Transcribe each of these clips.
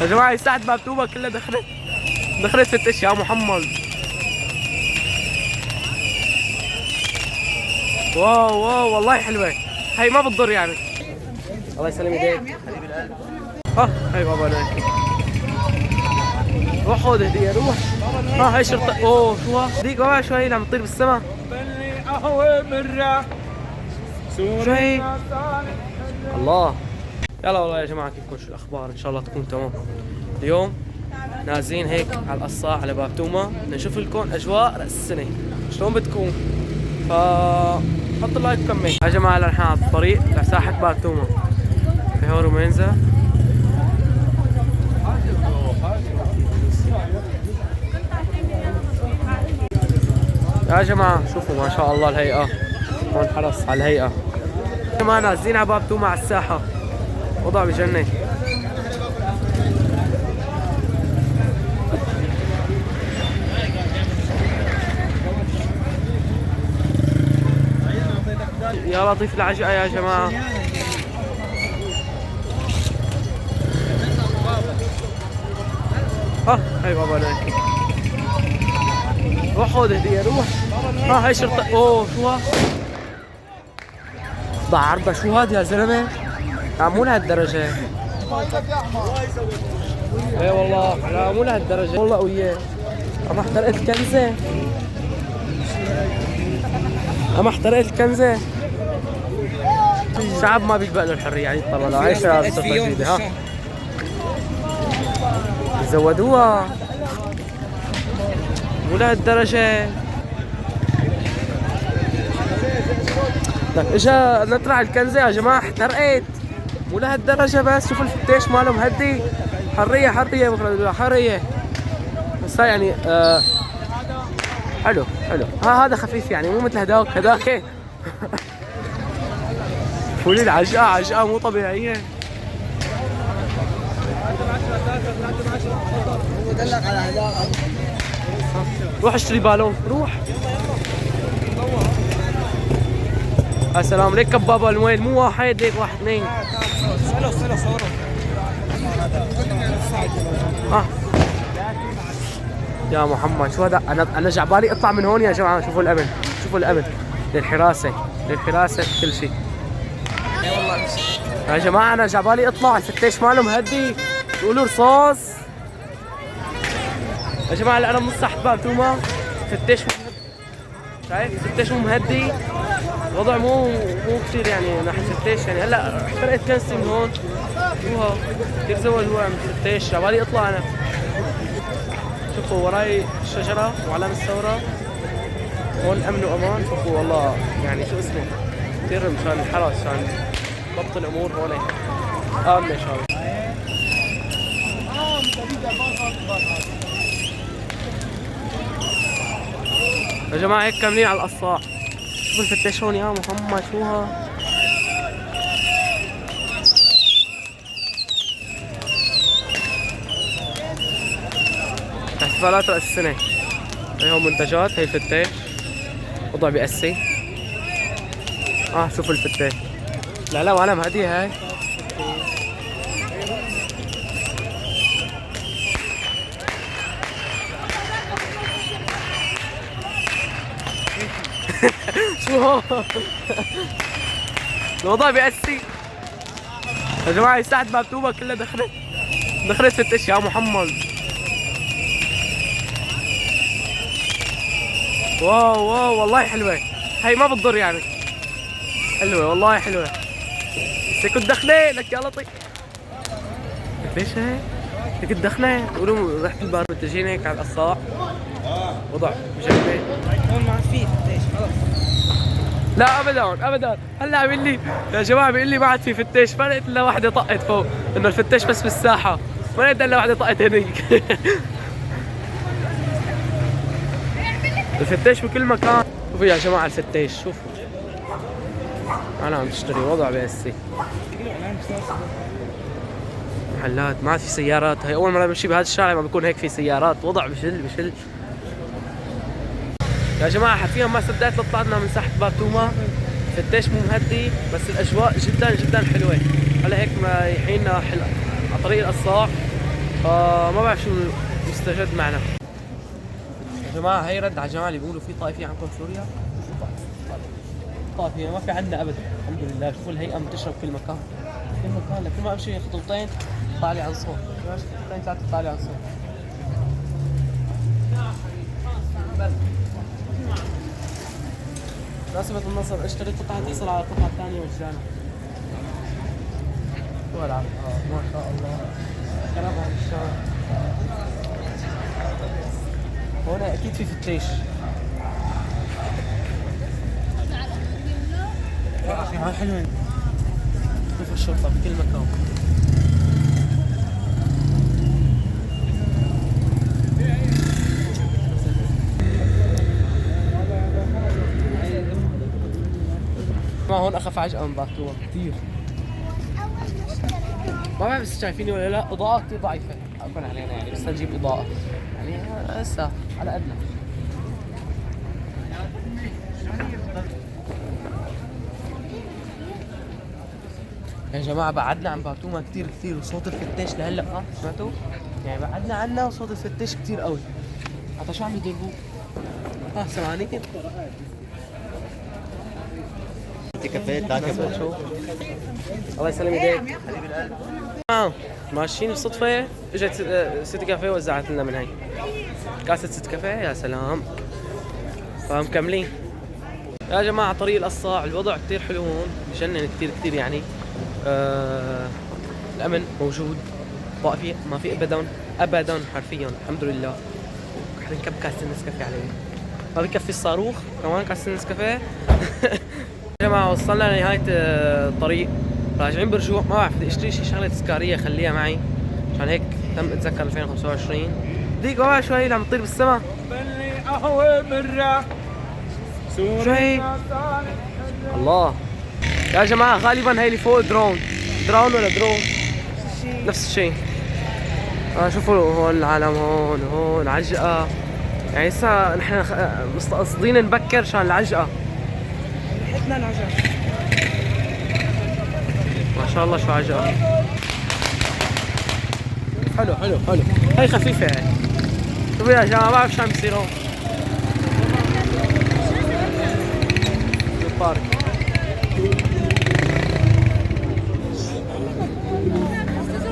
يا جماعة ساعة باب توبة كلها دخلت فتش يا محمد. واو واو والله حلوة هي، ما بتضر يعني. الله يسلم ايديك حبيب القلب. هي بابا انا روح خذ هدية روح. هاي شرطة. اوه شو ديك بابا، شو هي اللي عم تطير بالسما؟ شو هي؟ الله. يلا والله يا جماعة كيفكم، شو الأخبار؟ إن شاء الله تكون تمام. اليوم نازلين هيك على القصاع على باب توما، بدنا نشوف لكم أجواء رأس السنة شلون بتكون. حط اللايك وكمل يا جماعة. نحن على الطريق لساحة باب توما في هون رومينزا. يا جماعة شوفوا ما شاء الله الهيئة، هون حرص على الهيئة. يا جماعة نازلين على باب توما على الساحة، وضع بجنة. يا لطيف العجقة يا جماعة. هاي بابا انا روح خذ هدية روح. هاي شرطة. اوه شو ضع عرضة. شو هاد يا زلمة؟ مو لهالدرجة. ايه والله لا مو لهالدرجة والله وياه. اما احترقت الكنزة، اما احترقت الكنزة. الشعب ما بيلبق له الحرية يعني طبعا. هاي شباب صفة جديدة. زودوها مو لهالدرجة. لك اجا نطلع الكنزة يا جماعة احترقت مو لهالدرجة. بس شوفوا الفتيش ماله مهدي. حرية حرية بكرة حرية. بس هاي يعني حلو حلو. هذا خفيف يعني مو مثل هذاك فولي العجقة عجقة مو طبيعية. روح اشتري بالون روح. السلام عليك كبابة الوين؟ مو واحد ليك واحد اثنين. سلو صوروا. يا محمد شو هذا؟ انا جعبالي اطلع من هون يا جماعة. شوفوا الامن، شوفوا الامن للحراسة كل شيء. يا جماعة انا جعبالي اطلع. الفتيش ماله مهدي يقولوا رصاص. يا جماعة انا من تحت باب توما. فتيش شايف الفتيش مو مهدي. الوضع مو كثير يعني ناحية الفتيش يعني. هلا احترقت كنزتي من هون. شوها كثير زود هو عم الفتيش. جعبالي اطلع انا. شوفوا وراي الشجرة وعلامة الثورة. هون امن وامان. شوفوا والله يعني شو اسمه كثير مشان الحرس، مشان ضبط الامور هون امن ان شاء الله. يا جماعة هيك كاملين على القصاع. شوفوا الفتيش هون يا محمد. شوها احتفالات رأس السنة. هي هون منتجات. هي الفتيش وضع بأسي. شوفوا الفتيش. لا وعلم هدية هاي. شو هو الوضع بأسي يا جماعة. ساعة باب توبة كلها دخلت فتش يا محمد. واو واو والله حلوة هي، ما بتضر يعني. حلوة والله حلوة. بس كنت دخلة لك يا لطيف. ليش هيك الدخلة؟ يقولوا ريحة البار متجهين هيك على القصاع. وضع بجنبي هون ما في فتيش خلص. لا ابدا. هلا عم يقول لي يا جماعه، بيقول لي ما عاد في فتيش. ما لقيت الا وحده طقت فوق، انه الفتيش بس بالساحه. ما لقيت الا وحده طقت هنيك. الفتيش بكل مكان. شوفوا يا جماعه الفتيش. شوفوا انا عم تشتري. وضع بأسي محلات. ما عاد في سيارات. هي اول مره بمشي بهذا الشارع ما بيكون هيك في سيارات. وضع بشل. يا جماعه حرفيا ما صدقت طلعنا من ساحه باب توما. فتيش مو مهدي بس الاجواء جدا حلوه. هلا هيك رايحين على طريق القصاع. فما بعرف شو مستجد معنا. يا جماعة هي رد على الجماعة اللي بيقولوا في طائفية عندكم بسوريا. طائفية ما في عندنا أبدا الحمد لله. شوفوا الهيئة منتشرة بكل مكان. كل مكان لكن ما أمشي خطوتين طالع عن صوت. خطوتين ثلاثة طالع عن صوت. مناسبة النصر اشتري قطعة تحصل على القطعة الثانية مجانا. شو هالعب؟ ما شاء الله. كلامهم الشام. هون اكيد في فتيش. حلوين. شوف الشرطة بكل مكان. ما هون اخف عجقة من باتوما كثير. ما بعرف بس شايفيني ولا لا، اضاءة كثير ضعيفة عفوا علينا يعني، بس نجيب اضاءة يعني هسه على قدنا. يا جماعة بعدنا عن باتوما كثير كثير، وصوت الفتاش لهلا سمعتوا؟ يعني بعدنا عنا وصوت الفتاش كثير قوي. حتى شو عم يضربوا؟ سمعاني؟ كافيه كافيه شو؟ الله يسلم ايديك حبيب القلب. ماشيين بالصدفة اجت ست كافيه وزعت لنا من هي كاسة ست كافيه. يا سلام. فمكملين يا جماعة طريق القصاع. الوضع كتير حلو هون، بجنن كتير كتير يعني. الأمن موجود، طائفي ما في أبدا حرفيا الحمد لله. رح نكب كاسة نسكافيه عليه، ما بكفي الصاروخ كمان كاسة نسكافيه. يا جماعة وصلنا لنهاية الطريق، راجعين برجوع. ما بعرف بدي اشتري شي شغلة تذكارية خليها معي عشان هيك تم اتذكر 2025. دقيقة ما شوي اللي عم تطير بالسما. قهوة مرة شوي. الله يا جماعة غالبا هي اللي فوق درون ولا درون نفس الشيء. شوفوا هون العالم، هون عجقة يعني. هسه نحن قاصدين نبكر عشان العجقة. لحقنا العجقة ما شاء الله شو عجقة. حلو هي خفيفة يعني. شوفوا يا جماعة ما بعرف شو عم بيصير هون. البارك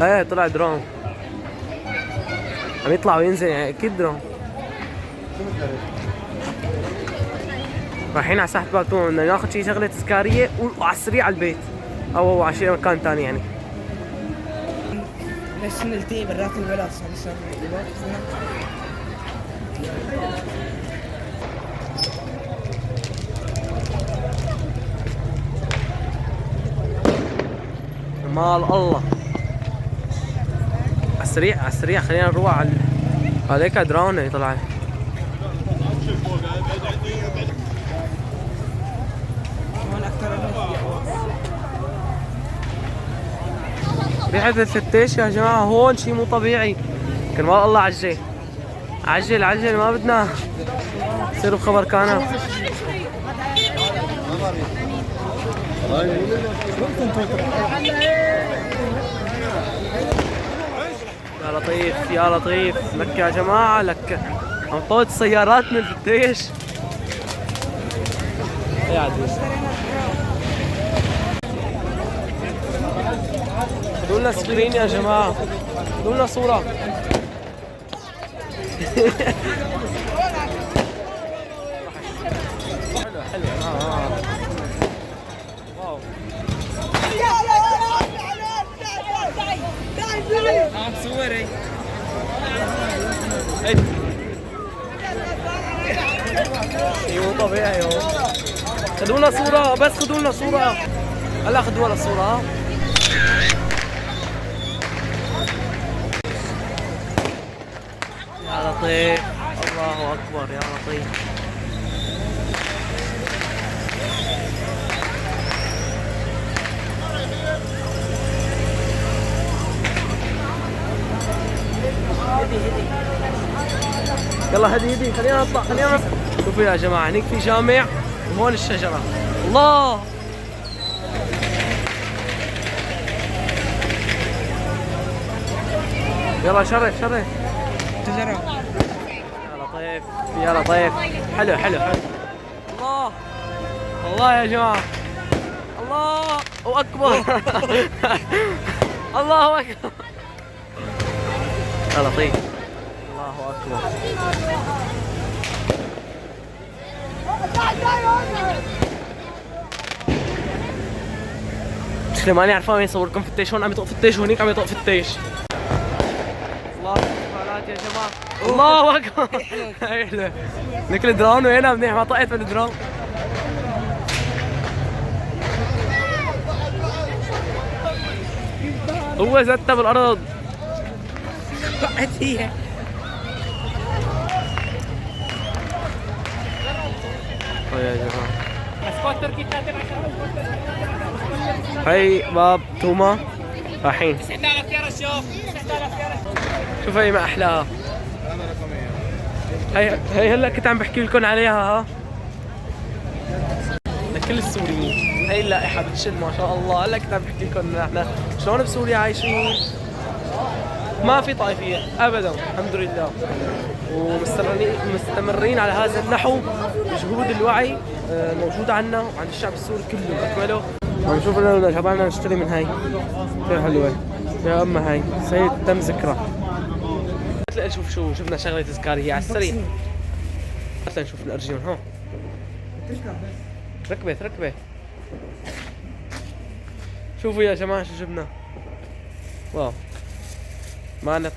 ايه طلع درون عم يطلع وينزل يعني اكيد درون. رايحين على ساحة باتوما، بدنا ناخذ شي شغلة تذكارية وعلى السريع على البيت او على شي مكان ثاني يعني. بس نلتقي برات البلد صار مال الله. على السريع خلينا نروح على هذيك درون طلعت. هون اكثر ريحة الفتيش يا جماعة هون شي مو طبيعي. كان مال الله عجل ما بدنا يصيروا بخبر كان. يا لطيف لك يا جماعة، لك عم طوت السيارات من الفتيش. يا عزيز خذوا لنا سكرين يا جماعة، خذوا لنا صورة. حلو واو. عم صوري شيء مو طبيعي هون. خذوا لنا صورة بس، خذوا لنا صورة هلا، خذوا لنا صورة. يا لطيف الله أكبر يا لطيف. يلا هدي خلينا نطلع شوفوا يا جماعة هنيك في جامع وهون الشجرة. الله يلا شرف شرف. تجرب. يا لطيف يا لطيف. حلو حلو حلو. الله الله يا جماعة. الله أكبر. الله أكبر. يا لطيف. الله أكبر. سليماني عرفان وين يصوركم فتيش. هون عم يطق فتيش وهنيك عم يطق فتيش. الله احتفالات يا جماعة. الله أكبر. حلو. لك الدرون وينها منيح ما طقت بالدرون. هو زتها بالأرض. طقت هي. يا جماعة هي باب توما رايحين. 9000 يا رشاف 9000 يا رشاف. شوف هي ما أحلاها. هي هلا كنت عم بحكي لكم عليها ها. لكل السوريين هي اللائحة بتشد ما شاء الله. هلا كنت عم بحكي لكم نحن شلون بسوريا عايشين. ما في طائفية أبدا الحمد لله. ومستمرين على هذا النحو. جهود الوعي موجودة عنا وعند الشعب السوري كله بأكمله. عم نشوف لنا شبابنا نشتري من هاي كثير حلوة. يا أما هاي سيد تم ذكرى. هات نشوف شو شفنا شغلة تذكارية على السريع. هات نشوف الأرجيون ها. ركبت ركبة. شوفوا يا جماعة شو جبنا. واو معنا 12/2024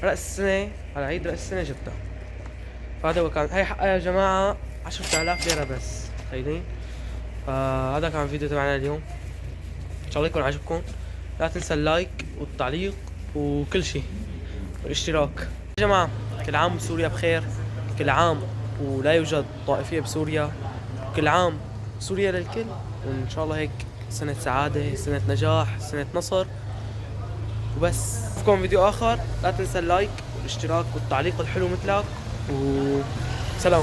رأس السنة. على عيد رأس السنة جبتها. فهذا هو كان. هي حقها يا جماعة 10,000 ليرة بس. تخيلين. فهذا كان الفيديو تبعنا اليوم. إن شاء الله يكون عجبكم. لا تنسى اللايك والتعليق وكل شيء والاشتراك. يا جماعة كل عام سوريا بخير. كل عام ولا يوجد طائفية بسوريا. كل عام سوريا للكل. وإن شاء الله هيك سنة سعادة، سنة نجاح، سنة نصر. وبس اشوفكم فيديو آخر. لا تنسى اللايك والاشتراك والتعليق الحلو مثلك. وسلام.